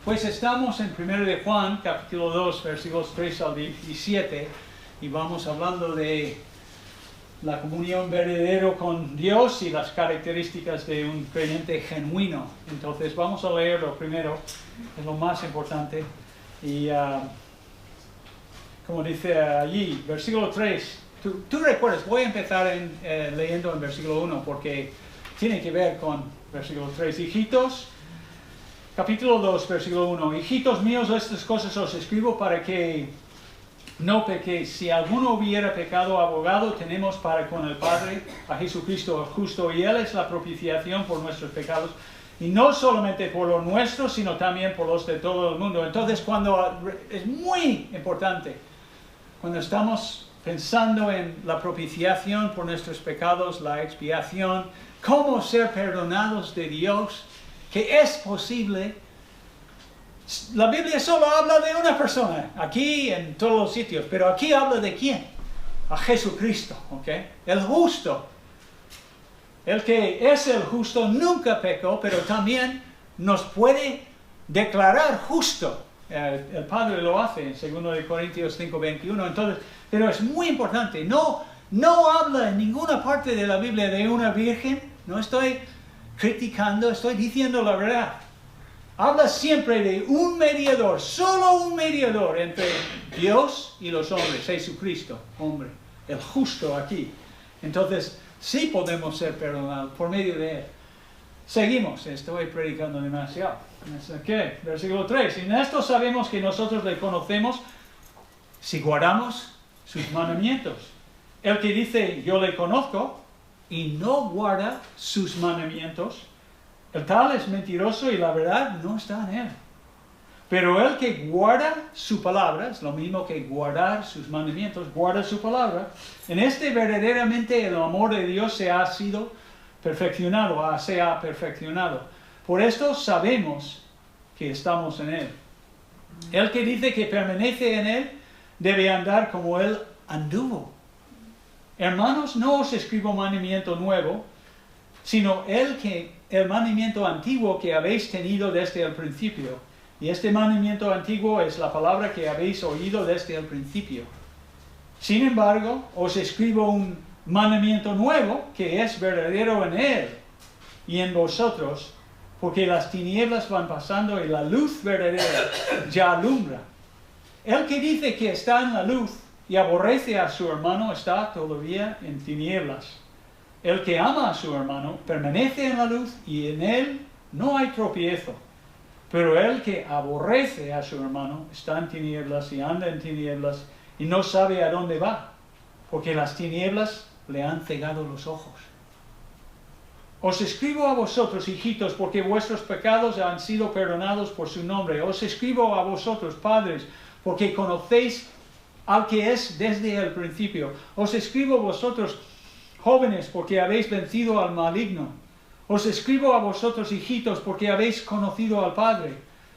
Pues estamos en 1 de Juan, capítulo 2, versículos 3 al 17, y vamos hablando de la comunión verdadera con Dios y las características de un creyente genuino. Entonces vamos a leerlo primero, es lo más importante. Y como dice allí, versículo 3, tú recuerdas, voy a empezar leyendo en versículo 1 porque tiene que ver con versículo 3. Hijitos, capítulo 2, versículo 1. Hijitos míos, estas cosas os escribo para que no pequéis. Si alguno hubiera pecado, abogado tenemos para con el Padre, a Jesucristo el justo, y Él es la propiciación por nuestros pecados, y no solamente por los nuestros, sino también por los de todo el mundo. Entonces, es muy importante, cuando estamos pensando en la propiciación por nuestros pecados, la expiación, cómo ser perdonados de Dios, que es posible. La Biblia solo habla de una persona, aquí en todos los sitios, pero aquí habla de quién, a Jesucristo, ¿ok? El justo. El que es el justo nunca pecó, pero también nos puede declarar justo. El Padre lo hace en 2 Corintios 5:21. Entonces, pero es muy importante. No habla en ninguna parte de la Biblia de una virgen. No estoy criticando, estoy diciendo la verdad. Habla siempre de un mediador, solo un mediador entre Dios y los hombres, Jesucristo, hombre, el justo aquí. Entonces, sí podemos ser perdonados por medio de Él. Seguimos, estoy predicando demasiado. ¿Qué? Versículo 3. En esto sabemos que nosotros le conocemos si guardamos sus mandamientos. El que dice, yo le conozco, y no guarda sus mandamientos, el tal es mentiroso y la verdad no está en él. Pero el que guarda su palabra, es lo mismo que guardar sus mandamientos, guarda su palabra, en este verdaderamente el amor de Dios se ha perfeccionado. Por esto sabemos que estamos en él. El que dice que permanece en él debe andar como él anduvo. Hermanos, no os escribo mandamiento nuevo, sino el mandamiento antiguo que habéis tenido desde el principio. Y este mandamiento antiguo es la palabra que habéis oído desde el principio. Sin embargo, os escribo un mandamiento nuevo que es verdadero en él y en vosotros, porque las tinieblas van pasando y la luz verdadera ya alumbra. El que dice que está en la luz y aborrece a su hermano está todavía en tinieblas. El que ama a su hermano permanece en la luz y en él no hay tropiezo. Pero el que aborrece a su hermano está en tinieblas y anda en tinieblas y no sabe a dónde va, porque las tinieblas le han cegado los ojos. Os escribo a vosotros, hijitos, porque vuestros pecados han sido perdonados por su nombre. Os escribo a vosotros, padres, porque conocéis al que es desde el principio. Os escribo a vosotros, jóvenes, porque habéis vencido al maligno. Os escribo a vosotros, hijitos, porque habéis conocido al Padre.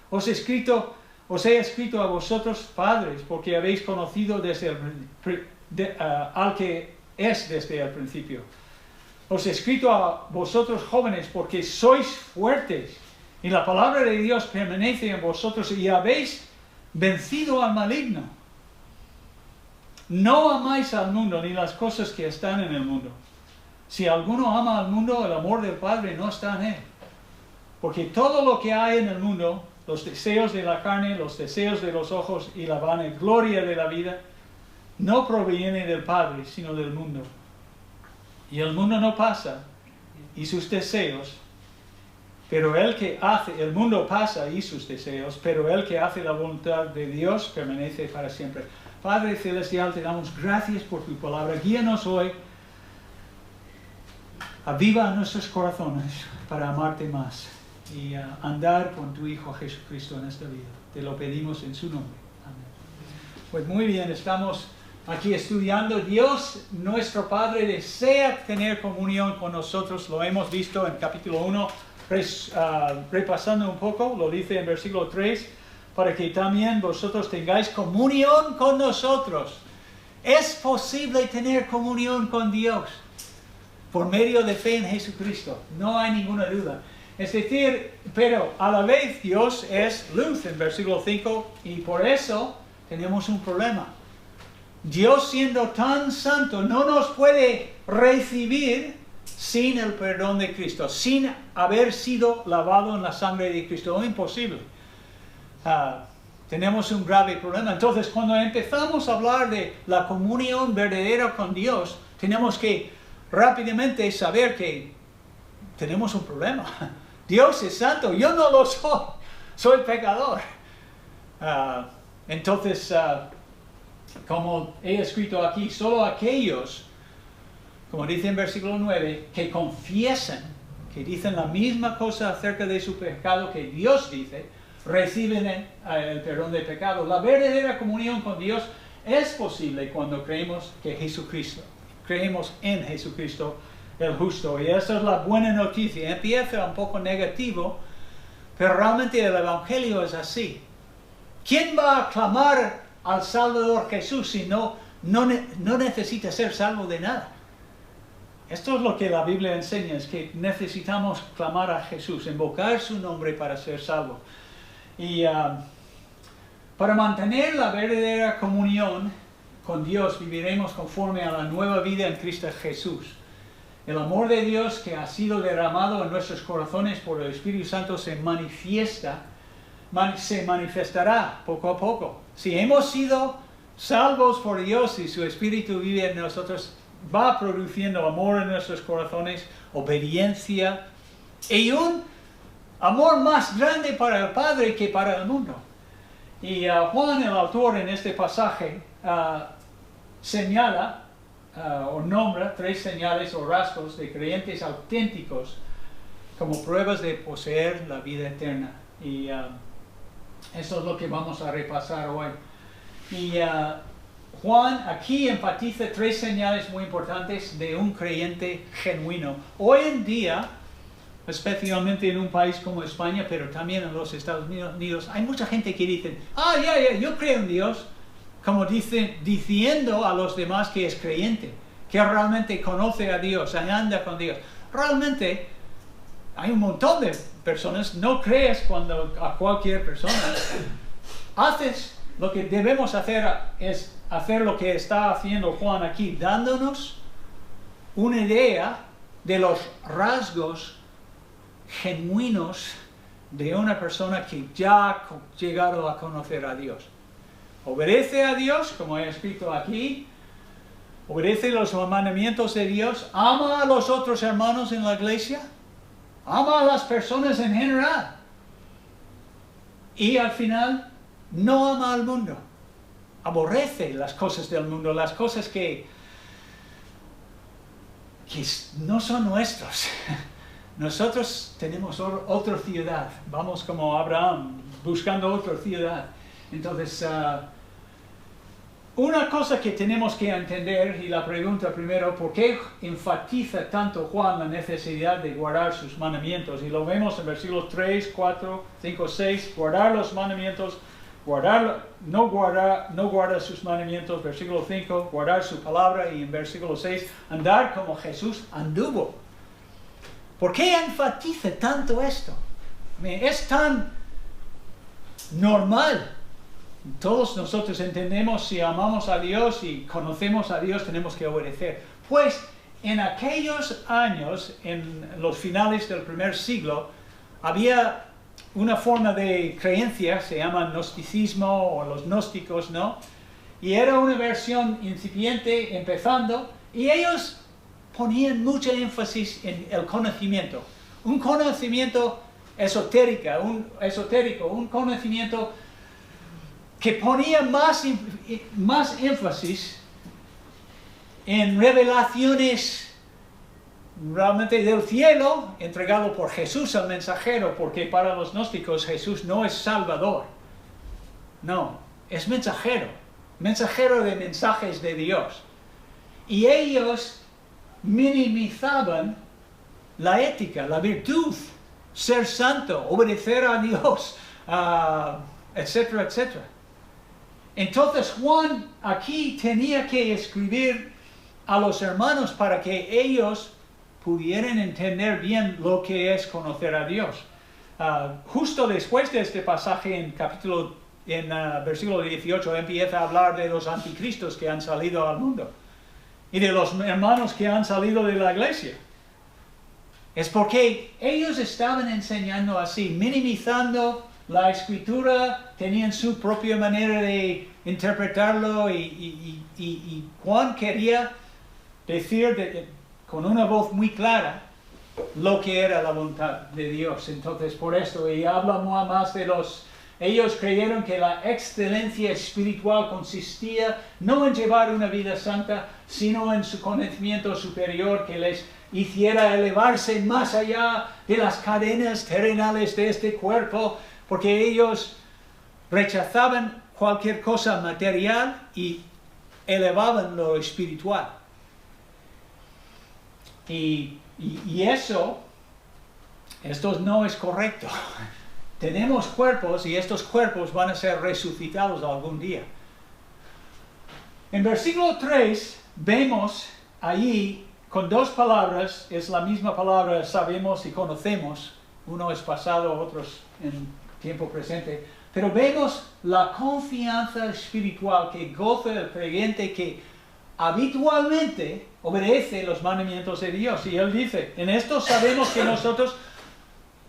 Os he escrito a vosotros, padres, porque habéis conocido al que es desde el principio. Os he escrito a vosotros, jóvenes, porque sois fuertes, y la palabra de Dios permanece en vosotros, y habéis vencido al maligno. No amáis al mundo, ni las cosas que están en el mundo. Si alguno ama al mundo, el amor del Padre no está en él. Porque todo lo que hay en el mundo, los deseos de la carne, los deseos de los ojos y la vanagloria de la vida, no proviene del Padre, sino del mundo. Y el mundo no pasa, y sus deseos, pero el mundo pasa y sus deseos, pero el que hace la voluntad de Dios permanece para siempre. Padre Celestial, te damos gracias por tu palabra. Guíanos hoy. Aviva nuestros corazones para amarte más y andar con tu Hijo Jesucristo en esta vida. Te lo pedimos en su nombre. Amén. Pues muy bien, estamos aquí estudiando. Dios, nuestro Padre, desea tener comunión con nosotros. Lo hemos visto en capítulo 1, repasando un poco, lo dice en versículo 3, para que también vosotros tengáis comunión con nosotros. Es posible tener comunión con Dios por medio de fe en Jesucristo, no hay ninguna duda. Es decir, pero a la vez Dios es luz en versículo 5 y por eso tenemos un problema. Dios siendo tan santo no nos puede recibir sin el perdón de Cristo, sin haber sido lavado en la sangre de Cristo. Es imposible. Tenemos un grave problema. Entonces, cuando empezamos a hablar de la comunión verdadera con Dios, tenemos que rápidamente saber que tenemos un problema. Dios es santo, yo no lo soy pecador. Entonces, como he escrito aquí, solo aquellos, como dice en versículo 9, que confiesan, que dicen la misma cosa acerca de su pecado que Dios dice, reciben el perdón de pecado. La verdadera comunión con Dios es posible cuando creemos en Jesucristo el justo. Y esa es la buena noticia. Empieza un poco negativo, pero realmente el Evangelio es así. ¿Quién va a clamar al Salvador Jesús si no necesita ser salvo de nada? Esto es lo que la Biblia enseña, es que necesitamos clamar a Jesús, invocar su nombre para ser salvos. Y para mantener la verdadera comunión con Dios, viviremos conforme a la nueva vida en Cristo Jesús. El amor de Dios que ha sido derramado en nuestros corazones por el Espíritu Santo se manifestará poco a poco. Si hemos sido salvos por Dios y su Espíritu vive en nosotros, va produciendo amor en nuestros corazones, obediencia y un amor más grande para el Padre que para el mundo. Y Juan, el autor en este pasaje, señala o nombra 3 señales o rasgos de creyentes auténticos como pruebas de poseer la vida eterna. Y eso es lo que vamos a repasar hoy. Y Juan aquí enfatiza 3 señales muy importantes de un creyente genuino. Hoy en día, especialmente en un país como España, pero también en los Estados Unidos, hay mucha gente que dice, yo creo en Dios, como diciendo a los demás que es creyente, que realmente conoce a Dios, anda con Dios. Realmente hay un montón de personas, no crees a cualquier persona. Lo que debemos hacer es hacer lo que está haciendo Juan aquí, dándonos una idea de los rasgos genuinos de una persona que ya ha llegado a conocer a Dios. Obedece a Dios, como he escrito aquí, obedece los mandamientos de Dios, ama a los otros hermanos en la iglesia, ama a las personas en general y al final no ama al mundo, aborrece las cosas del mundo, las cosas que no son nuestros. Nosotros tenemos otra ciudad, vamos como Abraham buscando otra ciudad. Entonces, una cosa que tenemos que entender, y la pregunta primero, ¿por qué enfatiza tanto Juan la necesidad de guardar sus mandamientos? Y lo vemos en versículos 3, 4, 5, 6, guardar los mandamientos, no guardar sus mandamientos, versículo 5, guardar su palabra, y en versículo 6, andar como Jesús anduvo. ¿Por qué enfatiza tanto esto? Es tan normal. Todos nosotros entendemos, si amamos a Dios y conocemos a Dios, tenemos que obedecer. Pues en aquellos años, en los finales del primer siglo, había una forma de creencia, se llama gnosticismo o los gnósticos, ¿no? Y era una versión incipiente, empezando, y ellos ponían mucho énfasis en el conocimiento. Un conocimiento esotérico, un conocimiento que ponía más énfasis en revelaciones realmente del cielo, entregado por Jesús el mensajero, porque para los gnósticos Jesús no es Salvador. No, es mensajero de mensajes de Dios. Y ellos minimizaban la ética, la virtud, ser santo, obedecer a Dios, etcétera, etcétera. Entonces Juan aquí tenía que escribir a los hermanos para que ellos pudieran entender bien lo que es conocer a Dios. Justo después de este pasaje en versículo 18 empieza a hablar de los anticristos que han salido al mundo y de los hermanos que han salido de la iglesia. Es porque ellos estaban enseñando así, minimizando la escritura, tenían su propia manera de interpretarlo y Juan quería decir con una voz muy clara lo que era la voluntad de Dios. Entonces por esto, y habla más de ellos creyeron que la excelencia espiritual consistía no en llevar una vida santa, sino en su conocimiento superior que les hiciera elevarse más allá de las cadenas terrenales de este cuerpo, porque ellos rechazaban cualquier cosa material y elevaban lo espiritual. Y esto no es correcto. Tenemos cuerpos y estos cuerpos van a ser resucitados algún día. En versículo 3 vemos allí con dos palabras, es la misma palabra sabemos y conocemos, uno es pasado, otros en tiempo presente, pero vemos la confianza espiritual que goza el creyente que habitualmente obedece los mandamientos de Dios. Y él dice, en esto sabemos que nosotros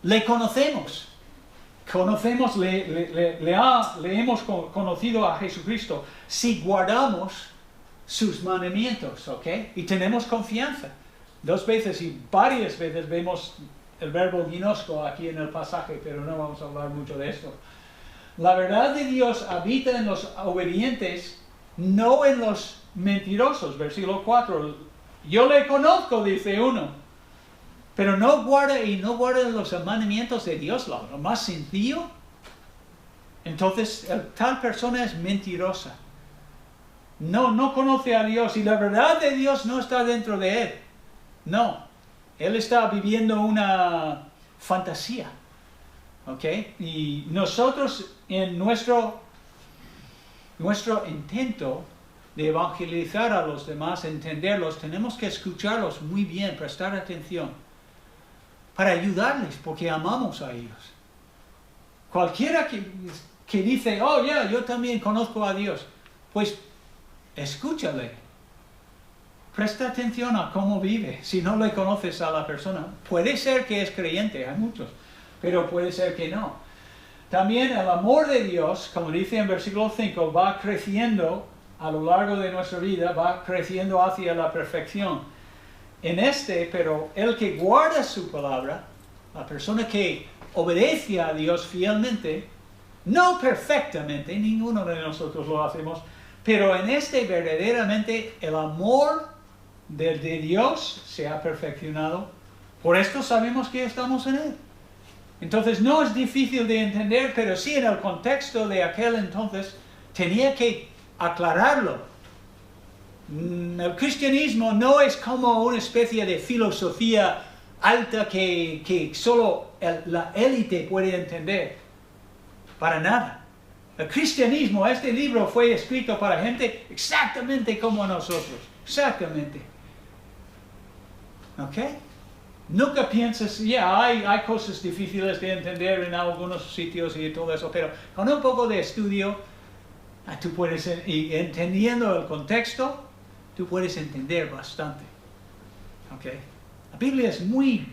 le conocemos. Le hemos conocido a Jesucristo si guardamos sus mandamientos, ¿ok? Y tenemos confianza. Dos veces y varias veces vemos el verbo ginosco aquí en el pasaje, pero no vamos a hablar mucho de esto. La verdad de Dios habita en los obedientes, no en los mentirosos. Versículo 4. Yo le conozco, dice uno, pero no guarda los mandamientos de Dios, lo más sencillo. Entonces, tal persona es mentirosa. No conoce a Dios y la verdad de Dios no está dentro de él. No, él está viviendo una fantasía. ¿Ok? Y nosotros en nuestro intento de evangelizar a los demás, entenderlos, tenemos que escucharlos muy bien, prestar atención, para ayudarles, porque amamos a ellos. Cualquiera que dice, oh, yo también conozco a Dios, pues escúchale. Presta atención a cómo vive. Si no le conoces a la persona, puede ser que es creyente, hay muchos, pero puede ser que no. También el amor de Dios, como dice en versículo 5, va creciendo a lo largo de nuestra vida, va creciendo hacia la perfección. Pero el que guarda su palabra, la persona que obedece a Dios fielmente, no perfectamente, ninguno de nosotros lo hacemos, pero verdaderamente el amor de Dios se ha perfeccionado. Por esto sabemos que estamos en Él. Entonces no es difícil de entender, pero sí en el contexto de aquel entonces tenía que aclararlo. El cristianismo no es como una especie de filosofía alta que solo la élite puede entender. Para nada. El cristianismo, este libro fue escrito para gente exactamente como nosotros. Exactamente. ¿Ok? Nunca pienses, hay cosas difíciles de entender en algunos sitios y todo eso, pero con un poco de estudio, tú puedes, y entendiendo el contexto, tú puedes entender bastante. ¿Ok? La Biblia es muy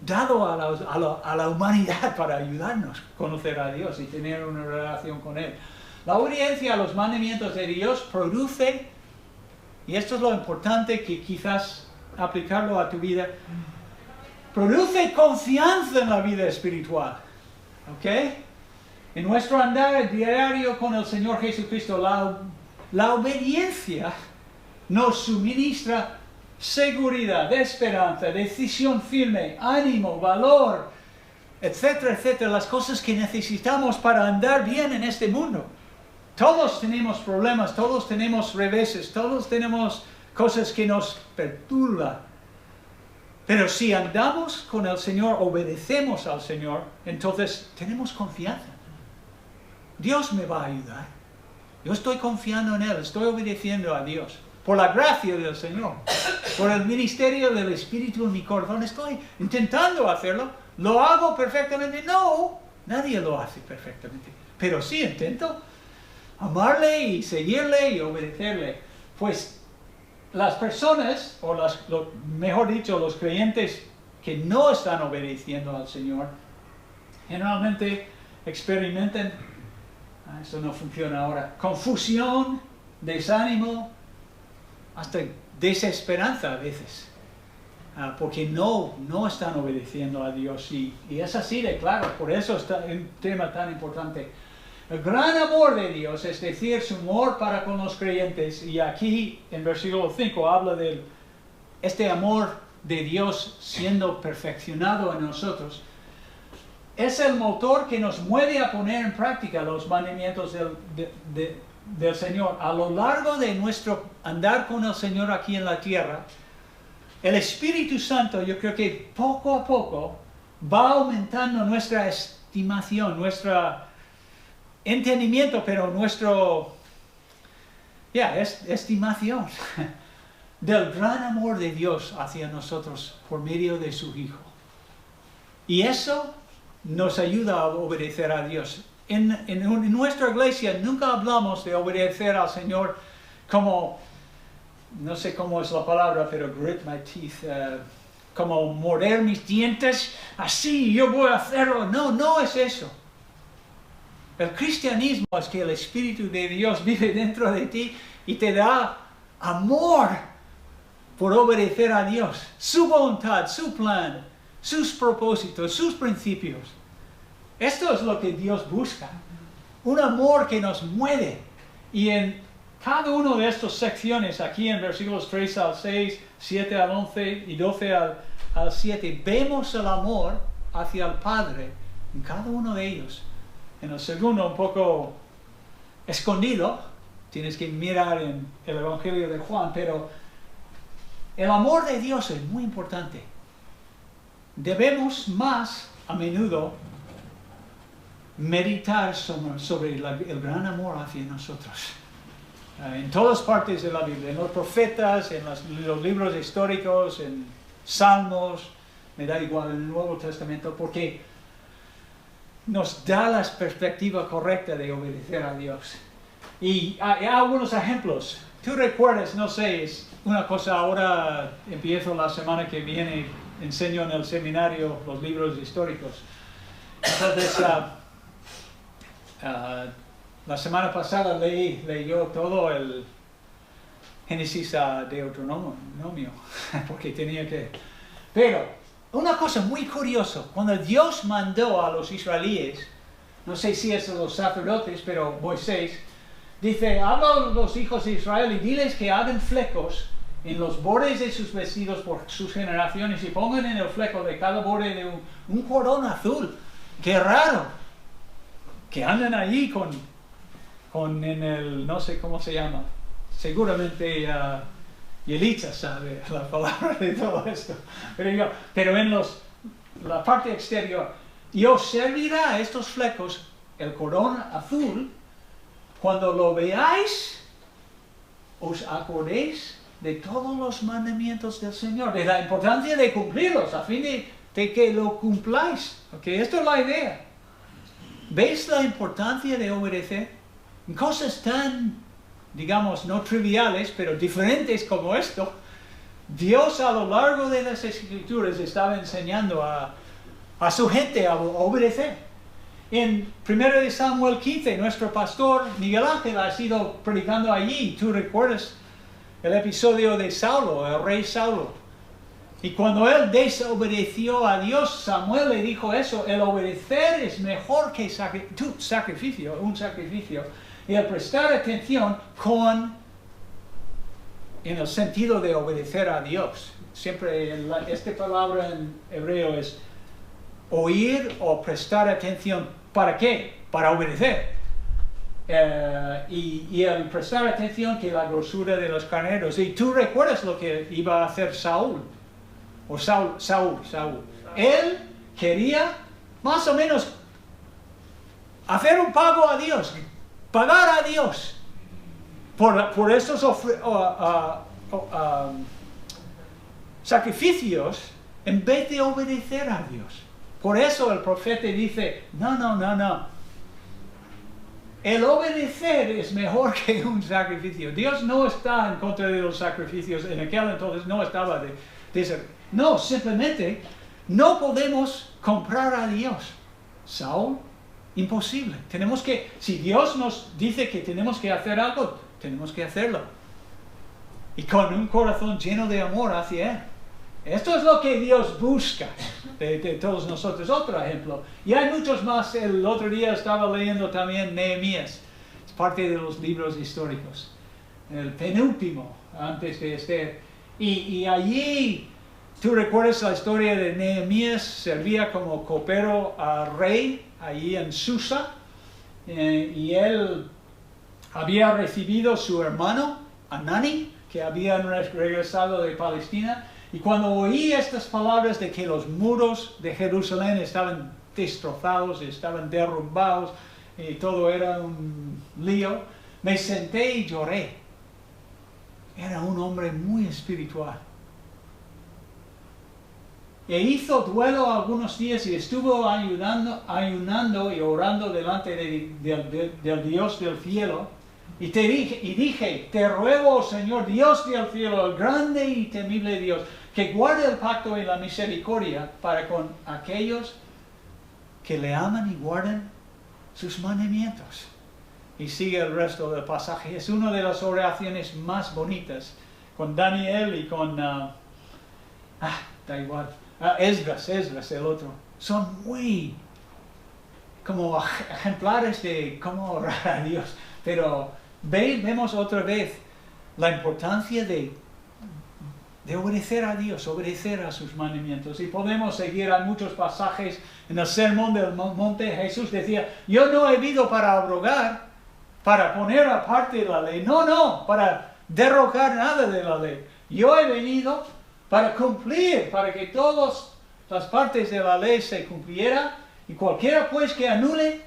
dado a la humanidad para ayudarnos a conocer a Dios y tener una relación con Él. La obediencia a los mandamientos de Dios produce, y esto es lo importante que quizás aplicarlo a tu vida, produce confianza en la vida espiritual. ¿Ok? En nuestro andar diario con el Señor Jesucristo, la obediencia nos suministra seguridad, esperanza, decisión firme, ánimo, valor, etcétera, etcétera, las cosas que necesitamos para andar bien en este mundo. Todos tenemos problemas, todos tenemos reveses, todos tenemos cosas que nos perturban. Pero si andamos con el Señor, obedecemos al Señor, entonces tenemos confianza. Dios me va a ayudar. Yo estoy confiando en Él, estoy obedeciendo a Dios. por la gracia del Señor, por el ministerio del Espíritu en mi corazón. Estoy intentando hacerlo. ¿Lo hago perfectamente? No, nadie lo hace perfectamente. Pero sí intento amarle y seguirle y obedecerle. Pues las personas, mejor dicho, los creyentes que no están obedeciendo al Señor, generalmente experimentan, eso no funciona ahora, confusión, desánimo, hasta desesperanza a veces, porque no están obedeciendo a Dios. Y es así de claro, por eso está un tema tan importante. El gran amor de Dios, es decir, su amor para con los creyentes, y aquí en versículo 5 habla de este amor de Dios siendo perfeccionado en nosotros, es el motor que nos mueve a poner en práctica los mandamientos del Señor. A lo largo de nuestro andar con el Señor aquí en la tierra, el Espíritu Santo, yo creo que poco a poco va aumentando nuestra estimación, nuestro entendimiento, pero estimación del gran amor de Dios hacia nosotros por medio de su Hijo. Y eso nos ayuda a obedecer a Dios. En nuestra iglesia nunca hablamos de obedecer al Señor como, no sé cómo es la palabra, pero grit my teeth, como morder mis dientes, así yo voy a hacerlo. No es eso. El cristianismo es que el Espíritu de Dios vive dentro de ti y te da amor por obedecer a Dios, su voluntad, su plan, sus propósitos, sus principios. Esto es lo que Dios busca, un amor que nos mueve. Y en cada una de estas secciones, aquí en versículos 3 al 6, 7 al 11 y 12 al 7, vemos el amor hacia el Padre en cada uno de ellos. En el segundo, un poco escondido, tienes que mirar en el Evangelio de Juan, pero el amor de Dios es muy importante. Debemos más a menudo meditar sobre el gran amor hacia nosotros. En todas partes de la Biblia, en los profetas, en los libros históricos, en Salmos, me da igual, en el Nuevo Testamento, porque nos da la perspectiva correcta de obedecer a Dios. Y hay algunos ejemplos. Tú recuerdas, no sé, es una cosa, ahora empiezo la semana que viene, enseño en el seminario los libros históricos. Entonces, la semana pasada leyó todo el Génesis a Deuteronomio, porque tenía que... Pero, una cosa muy curiosa, cuando Dios mandó a los israelíes, no sé si es a los sacerdotes, pero Moisés, dice, habla a los hijos de Israel y diles que hagan flecos en los bordes de sus vestidos por sus generaciones y pongan en el fleco de cada borde de un cordón azul. ¡Qué raro! Que andan allí con en el, no sé cómo se llama, seguramente Yelitza sabe la palabra de todo esto, pero en la parte exterior, y os servirá estos flecos, el cordón azul, cuando lo veáis, os acordéis de todos los mandamientos del Señor, de la importancia de cumplirlos, a fin de que lo cumpláis. Okay, esto es la idea. ¿Veis la importancia de obedecer? En cosas tan, digamos, no triviales, pero diferentes como esto, Dios a lo largo de las Escrituras estaba enseñando a su gente a obedecer. En 1 Samuel 15, nuestro pastor Miguel Ángel ha sido predicando allí. Tú recuerdas el episodio de Saulo, el rey Saulo. Y cuando él desobedeció a Dios, Samuel le dijo eso: el obedecer es mejor que un sacrificio. Y el prestar atención en el sentido de obedecer a Dios. Siempre esta palabra en hebreo es oír o prestar atención. ¿Para qué? Para obedecer. Y el prestar atención, que la grosura de los carneros. Y tú recuerdas lo que iba a hacer Saúl. Él quería más o menos hacer un pago a Dios, pagar a Dios por estos sacrificios en vez de obedecer a Dios. Por eso el profeta dice, no. El obedecer es mejor que un sacrificio. Dios no está en contra de los sacrificios. En aquel entonces no estaba de eso. No, simplemente no podemos comprar a Dios. Saúl, imposible. Si Dios nos dice que tenemos que hacer algo, tenemos que hacerlo. Y con un corazón lleno de amor hacia Él. Esto es lo que Dios busca de todos nosotros. Otro ejemplo. Y hay muchos más. El otro día estaba leyendo también Nehemías. Es parte de los libros históricos. El penúltimo, antes de Esther. Y allí, tú recuerdas la historia de Nehemías. Servía como copero al rey, allí en Susa. Y él había recibido su hermano, Hanani, que había regresado de Palestina. Y cuando oí estas palabras de que los muros de Jerusalén estaban destrozados, estaban derrumbados, y todo era un lío, me senté y lloré. Era un hombre muy espiritual. E hizo duelo algunos días y estuvo ayunando y orando delante del Dios del cielo. Y dije, te ruego, Señor, Dios del cielo, el grande y temible Dios, que guarde el pacto y la misericordia para con aquellos que le aman y guardan sus mandamientos. Y sigue el resto del pasaje. Es una de las oraciones más bonitas. Con Daniel y con... da igual. Esdras, el otro. Son muy como ejemplares de cómo orar a Dios. Pero vemos otra vez la importancia de obedecer a Dios, obedecer a sus mandamientos. Y podemos seguir, hay muchos pasajes en el Sermón del Monte. Jesús decía, yo no he venido para abrogar, para poner aparte la ley. No, para derrocar nada de la ley. Yo he venido para cumplir, para que todas las partes de la ley se cumplieran. Y cualquiera pues que anule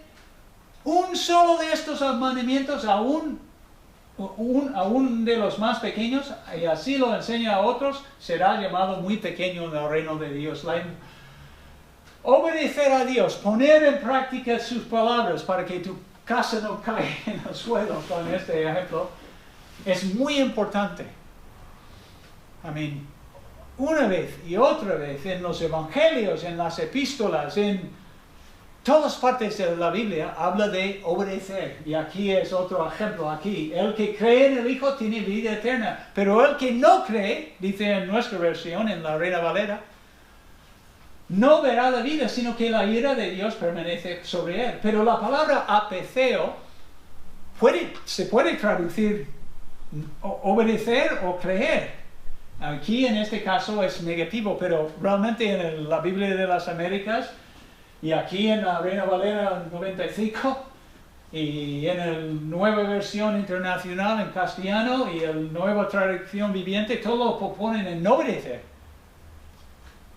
un solo de estos mandamientos, aún de los más pequeños, y así lo enseña a otros, será llamado muy pequeño en el reino de Dios. Obedecer a Dios, poner en práctica sus palabras para que tu casa no caiga en el suelo, con este ejemplo, es muy importante. Una vez y otra vez en los evangelios, en las epístolas, en todas partes de la Biblia habla de obedecer. Y aquí es otro ejemplo. Aquí, el que cree en el Hijo tiene vida eterna. Pero el que no cree, dice en nuestra versión, en la Reina Valera, no verá la vida, sino que la ira de Dios permanece sobre él. Pero la palabra apeceo se puede traducir obedecer o creer. Aquí en este caso es negativo, pero realmente en la Biblia de las Américas, y aquí en la Reina Valera 95, y en la nueva versión internacional en castellano, y la nueva traducción viviente, todo lo proponen en obedecer.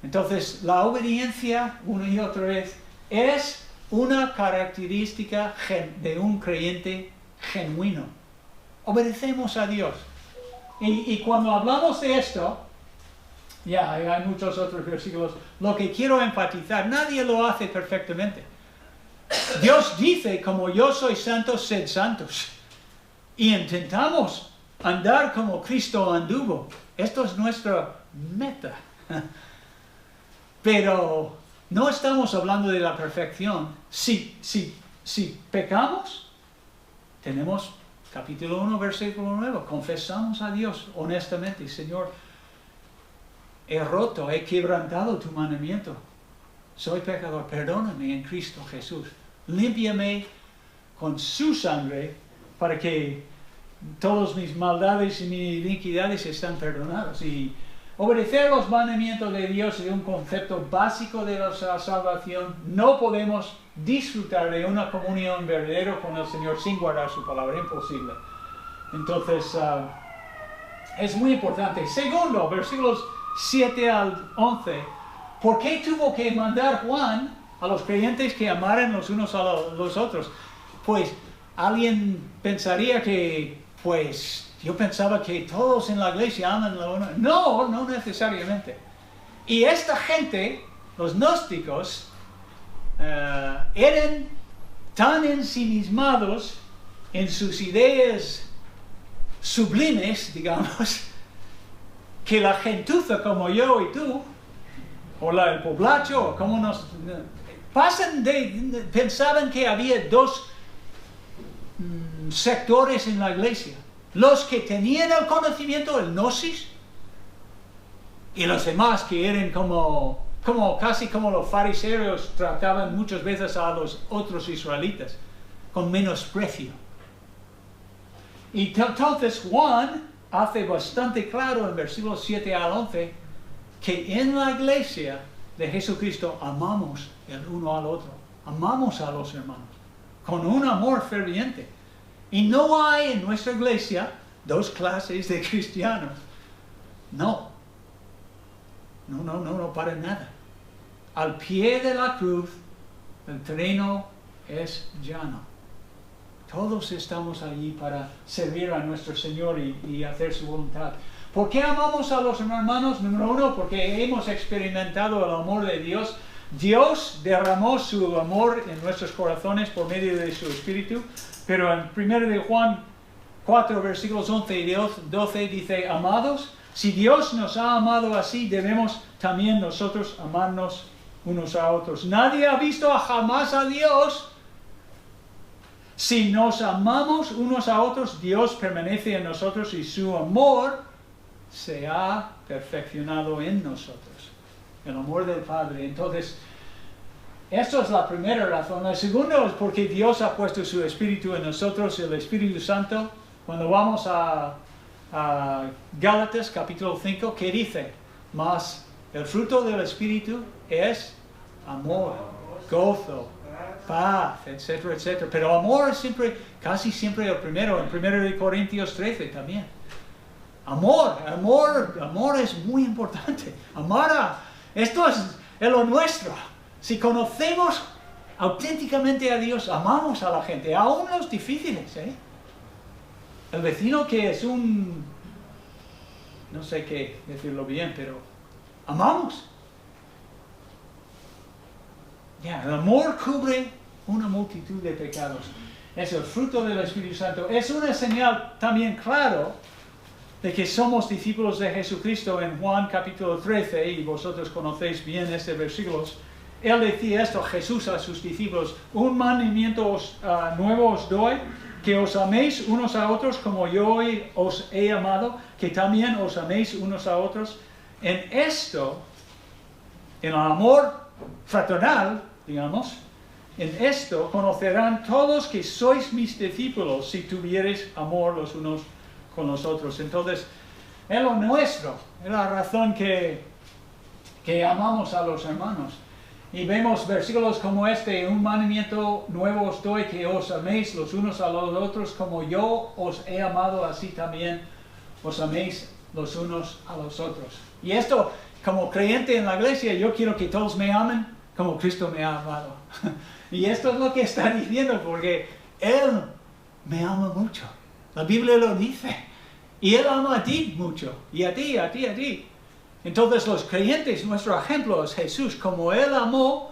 Entonces, la obediencia, una y otra vez, es una característica de un creyente genuino. Obedecemos a Dios. Y cuando hablamos de esto, hay muchos otros versículos. Lo que quiero enfatizar, nadie lo hace perfectamente. Dios dice, como yo soy santo, sed santos. Y intentamos andar como Cristo anduvo. Esto es nuestra meta. Pero no estamos hablando de la perfección. Si pecamos, tenemos capítulo 1, versículo 9. Confesamos a Dios honestamente, Señor, he quebrantado tu mandamiento. Soy pecador, perdóname en Cristo Jesús. Límpiame con su sangre para que todas mis maldades y mis iniquidades están perdonadas. Y obedecer los mandamientos de Dios es un concepto básico de la salvación. No podemos disfrutar de una comunión verdadera con el Señor sin guardar su palabra. Imposible. Entonces, es muy importante. Segundo, versículos 7 al 11. ¿Por qué tuvo que mandar Juan a los creyentes que amaran los unos a los otros? Pues alguien pensaría que pues yo pensaba que todos en la iglesia aman la uno. No, no necesariamente. Y esta gente, los gnósticos, eran tan ensimismados en sus ideas sublimes, digamos, que la gentuza como yo y tú, o el poblacho, o como nos... pensaban que había dos sectores en la iglesia. Los que tenían el conocimiento, el gnosis, y los demás que eran casi como los fariseos trataban muchas veces a los otros israelitas, con menosprecio. Y entonces Juan hace bastante claro en versículos 7 al 11 que en la iglesia de Jesucristo amamos el uno al otro, amamos a los hermanos, con un amor ferviente. Y no hay en nuestra iglesia dos clases de cristianos. No, para nada. Al pie de la cruz, el terreno es llano. Todos estamos allí para servir a nuestro Señor y hacer su voluntad. ¿Por qué amamos a los hermanos? Número uno, porque hemos experimentado el amor de Dios. Dios derramó su amor en nuestros corazones por medio de su Espíritu. Pero en 1 de Juan 4, versículos 11 y 12 dice, amados, si Dios nos ha amado así, debemos también nosotros amarnos unos a otros. Nadie ha visto jamás a Dios. Si nos amamos unos a otros, Dios permanece en nosotros y su amor se ha perfeccionado en nosotros. El amor del Padre. Entonces, esto es la primera razón. La segunda es porque Dios ha puesto su Espíritu en nosotros, el Espíritu Santo. Cuando vamos a Gálatas capítulo 5, ¿qué dice? Mas el fruto del Espíritu es amor, gozo, paz, etcétera, etcétera. Pero amor es casi siempre el primero. En 1 Corintios 13 también. Amor es muy importante. Esto es lo nuestro. Si conocemos auténticamente a Dios, amamos a la gente, aún los difíciles, ¿eh? El vecino que es no sé qué decirlo bien, pero amamos. El amor cubre una multitud de pecados. Es el fruto del Espíritu Santo. Es una señal también claro de que somos discípulos de Jesucristo en Juan capítulo 13, y vosotros conocéis bien este versículo. Él decía esto, Jesús a sus discípulos, un mandamiento nuevo os doy, que os améis unos a otros como yo os he amado, que también os améis unos a otros. En esto, en el amor fraternal, digamos, en esto conocerán todos que sois mis discípulos si tuviereis amor los unos con los otros. Entonces, es lo nuestro, es la razón que amamos a los hermanos. Y vemos versículos como este, un mandamiento nuevo os doy, que os améis los unos a los otros, como yo os he amado, así también os améis los unos a los otros. Y esto, como creyente en la iglesia, yo quiero que todos me amen como Cristo me ha amado. Y esto es lo que está diciendo, porque Él me ama mucho. La Biblia lo dice. Y Él ama a ti mucho. Y a ti, a ti, a ti. Entonces los creyentes, nuestro ejemplo es Jesús. Como Él amó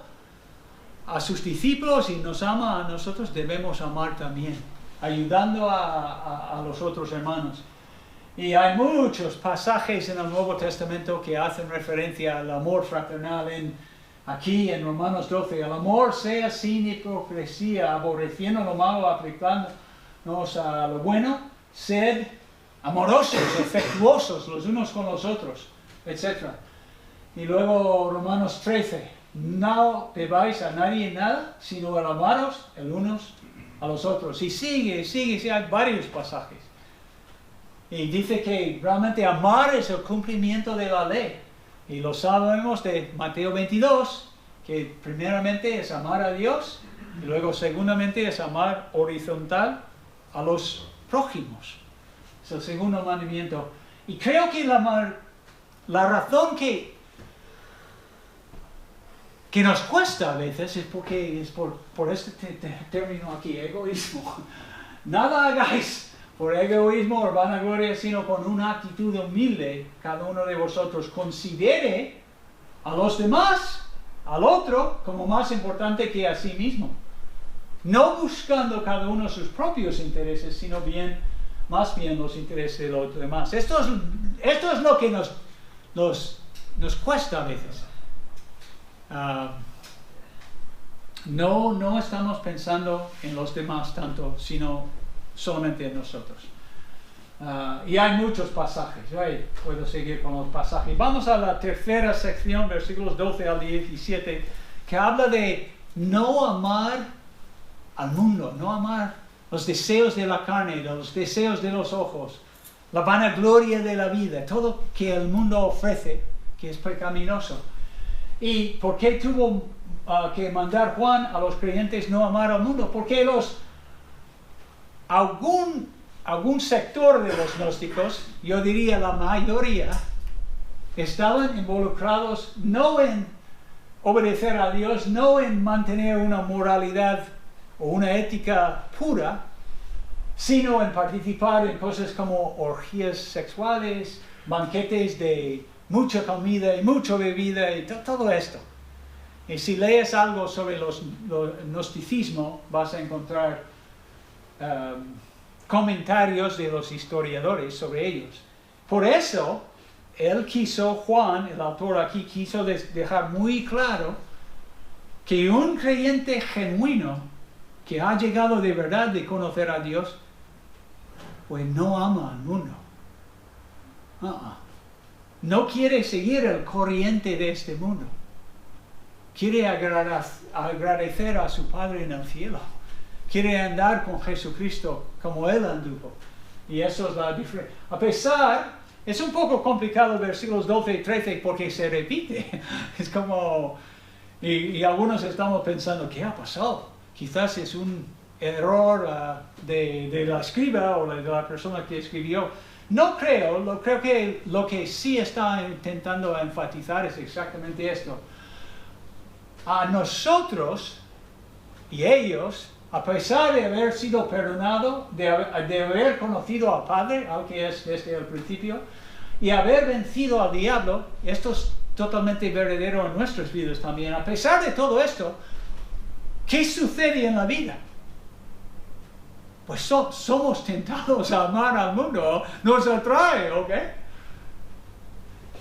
a sus discípulos y nos ama a nosotros, debemos amar también, ayudando a los otros hermanos. Y hay muchos pasajes en el Nuevo Testamento que hacen referencia al amor fraternal. Aquí en Romanos 12, el amor sea sin hipocresía, aborreciendo lo malo, aplicándonos a lo bueno, sed amorosos, afectuosos los unos con los otros, etc. Y luego Romanos 13, no debáis a nadie nada, sino el amaros el unos a los otros. Y sigue, hay varios pasajes. Y dice que realmente amar es el cumplimiento de la ley. Y lo sabemos de Mateo 22, que primeramente es amar a Dios, y luego segundamente es amar horizontal a los prójimos. Es el segundo mandamiento. Y creo que la razón que nos cuesta a veces es porque es por este término aquí, egoísmo. Nada hagáis por egoísmo o vanagloria, sino con una actitud humilde, cada uno de vosotros considere a los demás, al otro, como más importante que a sí mismo. No buscando cada uno sus propios intereses, sino más bien los intereses de los demás. Esto es lo que nos cuesta a veces. No estamos pensando en los demás tanto, sino solamente en nosotros. Y hay muchos pasajes. Puedo seguir con los pasajes. Vamos a la tercera sección, versículos 12 al 17, que habla de no amar al mundo, no amar los deseos de la carne, los deseos de los ojos, la vanagloria de la vida, todo que el mundo ofrece, que es pecaminoso. ¿Y por qué tuvo que mandar Juan a los creyentes no amar al mundo? Porque algún sector de los gnósticos, yo diría la mayoría, estaban involucrados no en obedecer a Dios, no en mantener una moralidad o una ética pura, sino en participar en cosas como orgías sexuales, banquetes de mucha comida y mucha bebida y todo esto. Y si lees algo sobre el gnosticismo, vas a encontrar comentarios de los historiadores sobre ellos. Por eso, Juan, el autor aquí, quiso dejar muy claro que un creyente genuino que ha llegado de verdad de conocer a Dios, pues no ama al mundo. No quiere seguir el corriente de este mundo. Quiere agradecer a su Padre en el cielo. Quiere andar con Jesucristo como Él anduvo. Y eso es la diferencia. A pesar, es un poco complicado versículos 12 y 13 porque se repite. Es como, y algunos estamos pensando, ¿qué ha pasado? Quizás es un error de la escriba o de la persona que escribió. No creo, creo que lo que sí está intentando enfatizar es exactamente esto. A nosotros y ellos, a pesar de haber sido perdonado, de haber conocido al Padre, al que es desde el principio, y haber vencido al diablo, esto es totalmente verdadero en nuestras vidas también. A pesar de todo esto, ¿qué sucede en la vida? Pues somos tentados a amar al mundo, nos atrae, ¿ok?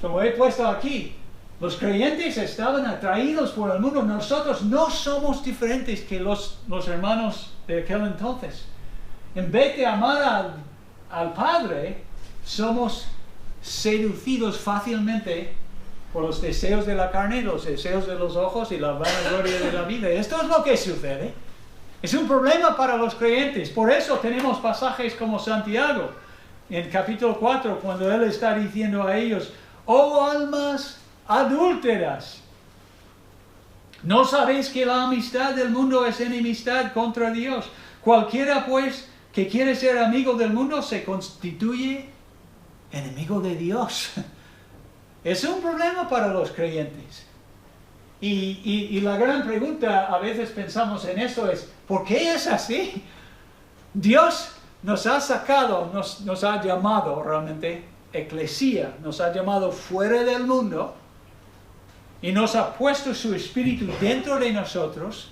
Como he puesto aquí, los creyentes estaban atraídos por el mundo. Nosotros no somos diferentes que los hermanos de aquel entonces. En vez de amar al Padre, somos seducidos fácilmente por los deseos de la carne, los deseos de los ojos y la vanagloria de la vida. Esto es lo que sucede. Es un problema para los creyentes. Por eso tenemos pasajes como Santiago, en capítulo 4, cuando él está diciendo a ellos, oh almas adúlteras, ¿no sabéis que la amistad del mundo es enemistad contra Dios? Cualquiera pues que quiere ser amigo del mundo se constituye enemigo de Dios. Es un problema para los creyentes. Y la gran pregunta, a veces pensamos en esto, es ¿por qué es así? Dios nos ha sacado, nos ha llamado realmente, eclesía, nos ha llamado fuera del mundo y nos ha puesto su espíritu dentro de nosotros,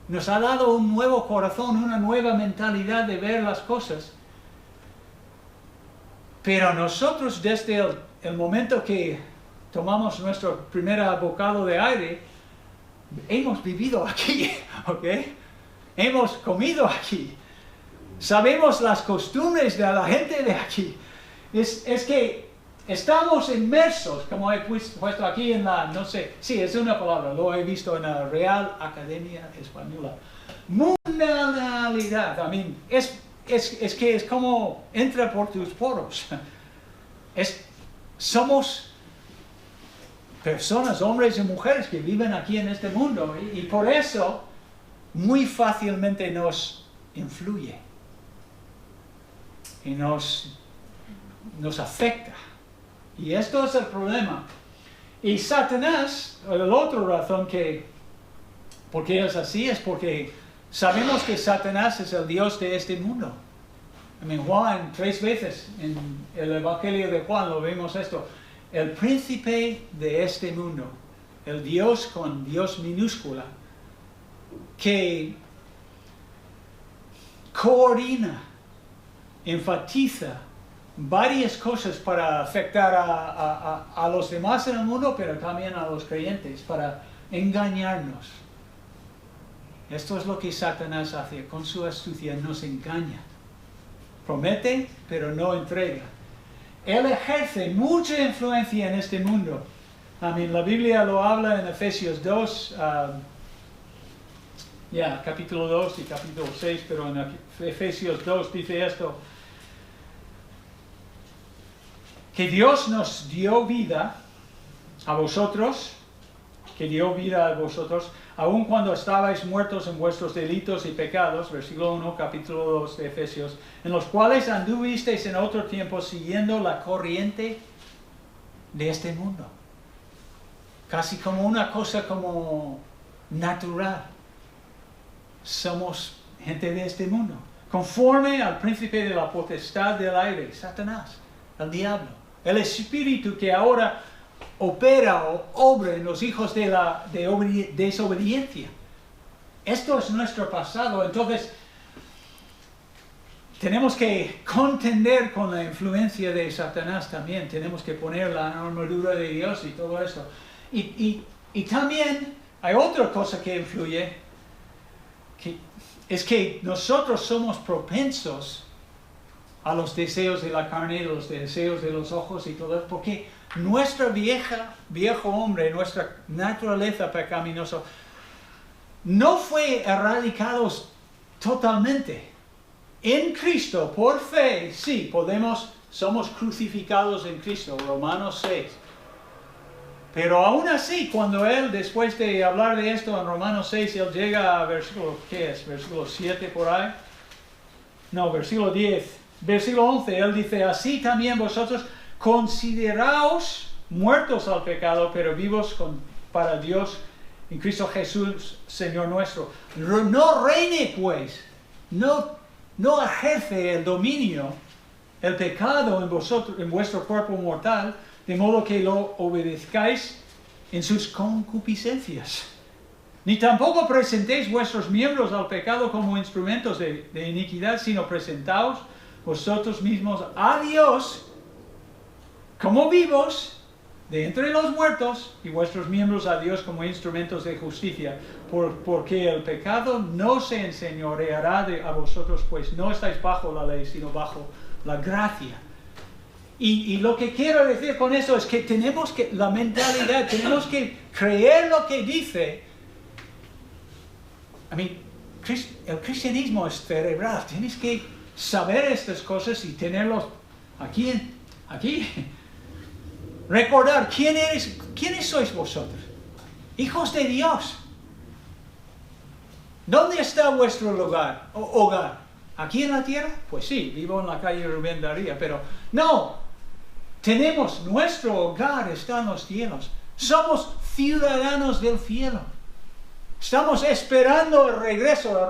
nos ha dado un nuevo corazón, una nueva mentalidad de ver las cosas. Pero nosotros desde el momento que tomamos nuestro primer bocado de aire, hemos vivido aquí, ¿ok? Hemos comido aquí. Sabemos las costumbres de la gente de aquí. Es que estamos inmersos, como he puesto aquí en la, no sé, sí, es una palabra, lo he visto en la Real Academia Española. Mundanalidad, es que es como entra por tus poros. Somos personas, hombres y mujeres que viven aquí en este mundo y por eso muy fácilmente nos influye y nos afecta. Y esto es el problema. Y Satanás, la otra razón por qué es así es porque sabemos que Satanás es el Dios de este mundo. Juan, 3 veces en el Evangelio de Juan lo vemos esto. El príncipe de este mundo, el Dios con Dios minúscula, que coordina, enfatiza varias cosas para afectar a los demás en el mundo, pero también a los creyentes, para engañarnos. Esto es lo que Satanás hace, con su astucia nos engaña. Promete, pero no entrega. Él ejerce mucha influencia en este mundo. La Biblia lo habla en Efesios 2, capítulo 2 y capítulo 6, pero en Efesios 2 dice esto, que Dios nos dio vida a vosotros, aun cuando estabais muertos en vuestros delitos y pecados, versículo 1, capítulo 2 de Efesios, en los cuales anduvisteis en otro tiempo siguiendo la corriente de este mundo. Casi como una cosa como natural. Somos gente de este mundo, conforme al príncipe de la potestad del aire, Satanás, el diablo, el espíritu que ahora opera o obra en los hijos de desobediencia. Esto es nuestro pasado, entonces tenemos que contender con la influencia de Satanás también, tenemos que poner la armadura de Dios y todo eso. Y también hay otra cosa que influye, es que nosotros somos propensos a los deseos de la carne, los deseos de los ojos y todo eso, porque nuestra viejo hombre, nuestra naturaleza pecaminosa, no fue erradicados totalmente. En Cristo, por fe, sí, somos crucificados en Cristo, Romanos 6. Pero aún así, cuando él, después de hablar de esto en Romanos 6, él llega a versículo, ¿qué es? Versículo 7 por ahí. No, versículo 10. Versículo 11, él dice, así también vosotros consideraos muertos al pecado, pero vivos para Dios en Cristo Jesús, Señor nuestro. No reine pues, no ejerce el dominio, el pecado en vosotros, en vuestro cuerpo mortal, de modo que lo obedezcáis en sus concupiscencias. Ni tampoco presentéis vuestros miembros al pecado como instrumentos de iniquidad, sino presentaos vosotros mismos a Dios como vivos de entre los muertos y vuestros miembros a Dios como instrumentos de justicia, porque el pecado no se enseñoreará a vosotros, pues no estáis bajo la ley, sino bajo la gracia. Y lo que quiero decir con eso es que tenemos que creer lo que dice. El cristianismo es cerebral, tienes que saber estas cosas y tenerlos aquí. Recordar quiénes sois vosotros, hijos de Dios. ¿Dónde está vuestro hogar? ¿Aquí en la tierra? Pues sí, vivo en la calle Rubén Daría, pero no. Nuestro hogar está en los cielos. Somos ciudadanos del cielo. Estamos esperando el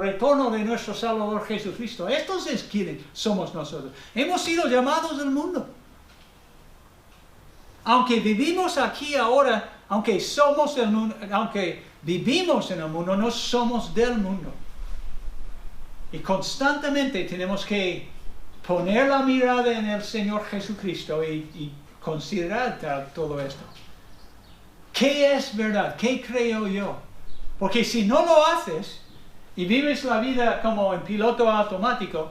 retorno de nuestro Salvador Jesucristo. Estos es quienes somos nosotros. Hemos sido llamados del mundo. Aunque vivimos aquí ahora, aunque vivimos en el mundo, no somos del mundo. Y constantemente tenemos que poner la mirada en el Señor Jesucristo y considerar todo esto. ¿Qué es verdad? ¿Qué creo yo? Porque si no lo haces y vives la vida como en piloto automático,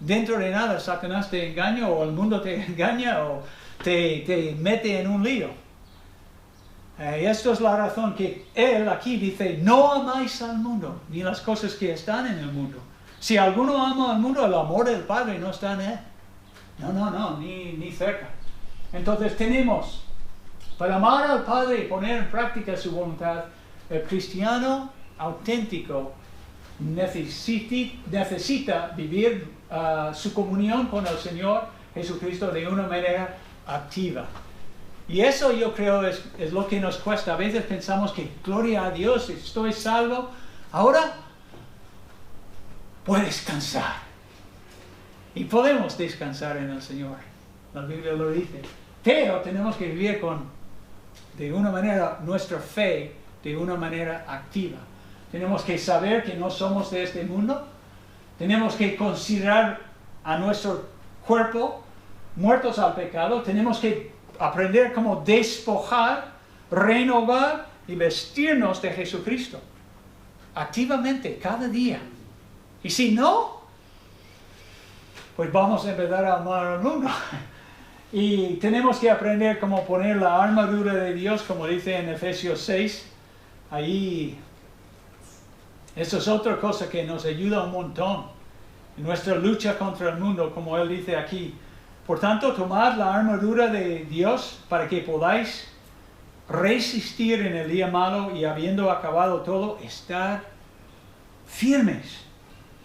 dentro de nada Satanás te engaña o el mundo te engaña o te mete en un lío. Y esto es la razón que él aquí dice, no amáis al mundo, ni las cosas que están en el mundo. Si alguno ama al mundo, el amor del Padre no está en él. No, ni cerca. Entonces tenemos, para amar al Padre y poner en práctica su voluntad, el cristiano auténtico necesita vivir su comunión con el Señor Jesucristo de una manera activa. Y eso yo creo es lo que nos cuesta. A veces pensamos que, gloria a Dios, estoy salvo. Ahora puedes descansar. Y podemos descansar en el Señor. La Biblia lo dice. Pero tenemos que vivir de una manera, nuestra fe, de una manera activa. Tenemos que saber que no somos de este mundo. Tenemos que considerar a nuestro cuerpo muertos al pecado. Tenemos que aprender cómo despojar, renovar y vestirnos de Jesucristo. Activamente, cada día. Y si no, pues vamos a empezar a amar al mundo. Y tenemos que aprender cómo poner la armadura de Dios, como dice en Efesios 6. Ahí, eso es otra cosa que nos ayuda un montón en nuestra lucha contra el mundo, como Él dice aquí. Por tanto, tomad la armadura de Dios para que podáis resistir en el día malo y habiendo acabado todo, estar firmes.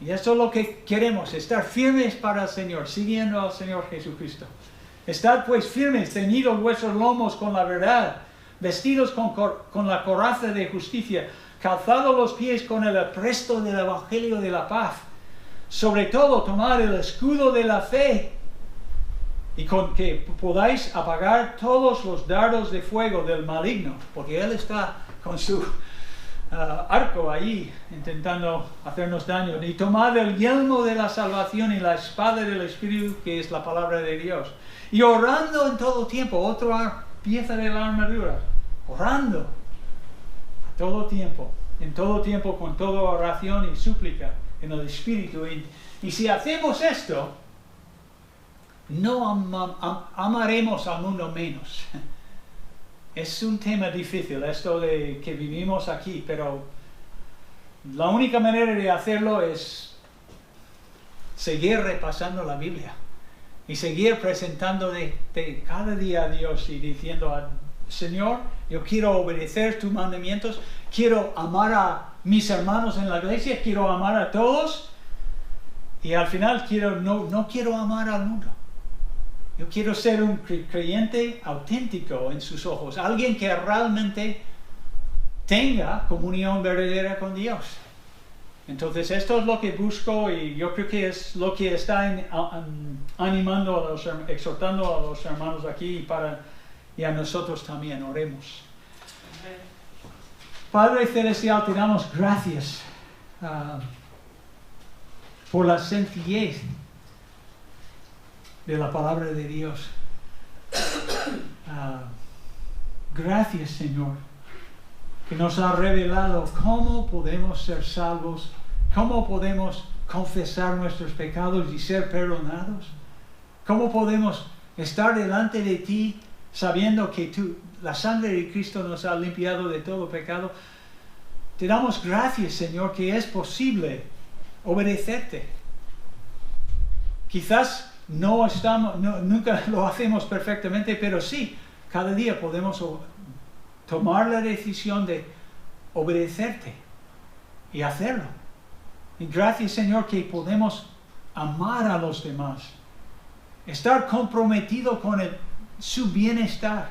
Y eso es lo que queremos, estar firmes para el Señor, siguiendo al Señor Jesucristo. Estad pues firmes, ceñidos vuestros lomos con la verdad, vestidos con la coraza de justicia, calzados los pies con el apresto del Evangelio de la paz. Sobre todo, tomad el escudo de la fe, y con que podáis apagar todos los dardos de fuego del maligno, porque Él está con su arco ahí, intentando hacernos daño. Y tomad el yelmo de la salvación y la espada del Espíritu, que es la palabra de Dios. Y orando en todo tiempo, otra pieza de la armadura, orando a todo tiempo, en todo tiempo, con toda oración y súplica en el Espíritu. Y si hacemos esto, no amaremos al mundo menos. Es un tema difícil esto de que vivimos aquí, pero la única manera de hacerlo es seguir repasando la Biblia y seguir presentando de cada día a Dios y diciendo, Señor, yo quiero obedecer tus mandamientos, quiero amar a mis hermanos en la iglesia, quiero amar a todos, y al final no quiero amar al mundo. Yo quiero ser un creyente auténtico en sus ojos, alguien que realmente tenga comunión verdadera con Dios. Entonces esto es lo que busco y yo creo que es lo que está animando, exhortando a los hermanos aquí y a nosotros también. Oremos. Padre Celestial, te damos gracias por la sencillez de la palabra de Dios. Gracias, Señor, que nos ha revelado cómo podemos ser salvos, cómo podemos confesar nuestros pecados y ser perdonados, cómo podemos estar delante de ti sabiendo que la sangre de Cristo nos ha limpiado de todo pecado. Te damos gracias, Señor, que es posible obedecerte. Quizás nunca lo hacemos perfectamente, pero sí, cada día podemos tomar la decisión de obedecerte y hacerlo. Y gracias, Señor, que podemos amar a los demás, estar comprometido con su bienestar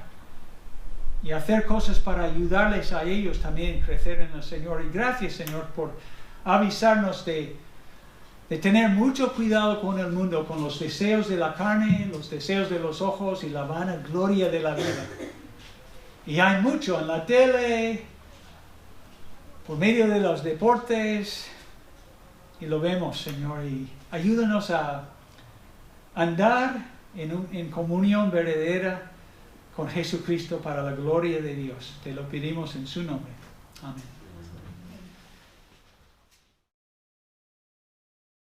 y hacer cosas para ayudarles a ellos también a crecer en el Señor. Y gracias, Señor, por avisarnos de tener mucho cuidado con el mundo, con los deseos de la carne, los deseos de los ojos y la vanagloria de la vida. Y hay mucho en la tele, por medio de los deportes, y lo vemos, Señor, y ayúdanos a andar en comunión verdadera con Jesucristo para la gloria de Dios. Te lo pedimos en su nombre. Amén.